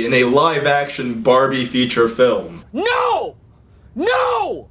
Barbie in a live-action Barbie feature film. No! No!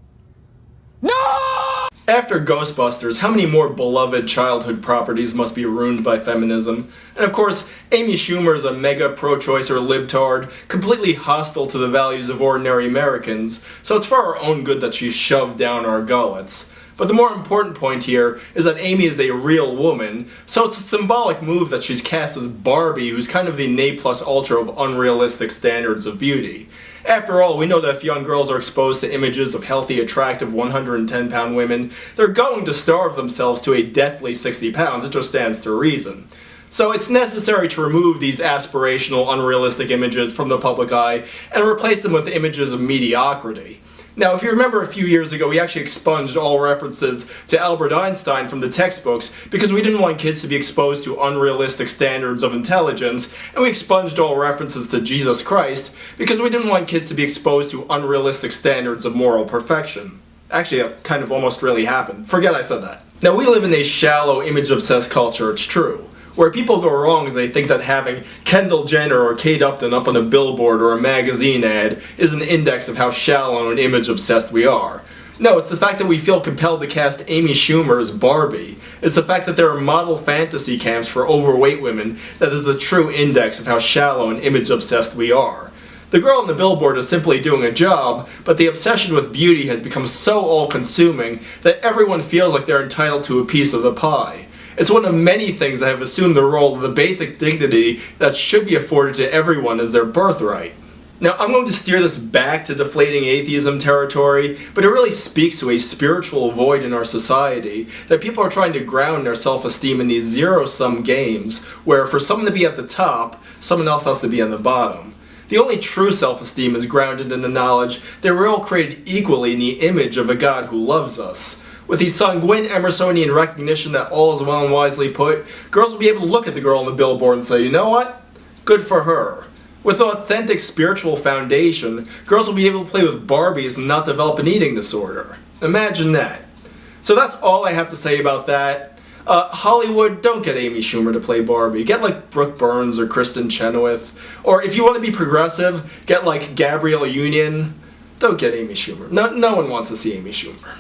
No! After Ghostbusters, how many more beloved childhood properties must be ruined by feminism? And of course, Amy Schumer is a mega pro-choice or libtard, completely hostile to the values of ordinary Americans, so it's for our own good that she's shoved down our gullets. But the more important point here is that Amy is a real woman, so it's a symbolic move that she's cast as Barbie, who's kind of the ne plus ultra of unrealistic standards of beauty. After all, we know that if young girls are exposed to images of healthy, attractive 110-pound women, they're going to starve themselves to a deathly 60 pounds, it just stands to reason. So it's necessary to remove these aspirational, unrealistic images from the public eye and replace them with images of mediocrity. Now, if you remember a few years ago, we actually expunged all references to Albert Einstein from the textbooks because we didn't want kids to be exposed to unrealistic standards of intelligence, and we expunged all references to Jesus Christ because we didn't want kids to be exposed to unrealistic standards of moral perfection. Actually, that kind of almost really happened. Forget I said that. Now, we live in a shallow, image-obsessed culture, it's true. Where people go wrong is they think that having Kendall Jenner or Kate Upton up on a billboard or a magazine ad is an index of how shallow and image-obsessed we are. No, it's the fact that we feel compelled to cast Amy Schumer as Barbie. It's the fact that there are model fantasy camps for overweight women that is the true index of how shallow and image-obsessed we are. The girl on the billboard is simply doing a job, but the obsession with beauty has become so all-consuming that everyone feels like they're entitled to a piece of the pie. It's one of many things that have assumed the role of the basic dignity that should be afforded to everyone as their birthright. Now, I'm going to steer this back to deflating atheism territory, but it really speaks to a spiritual void in our society that people are trying to ground their self-esteem in these zero-sum games where for someone to be at the top, someone else has to be on the bottom. The only true self-esteem is grounded in the knowledge that we're all created equally in the image of a God who loves us. With the sanguine Emersonian recognition that all is well and wisely put, girls will be able to look at the girl on the billboard and say, you know what? Good for her. With authentic spiritual foundation, girls will be able to play with Barbies and not develop an eating disorder. Imagine that. So that's all I have to say about that. Hollywood, don't get Amy Schumer to play Barbie. Get like Brooke Burns or Kristen Chenoweth. Or if you want to be progressive, get like Gabrielle Union. Don't get Amy Schumer. No one wants to see Amy Schumer.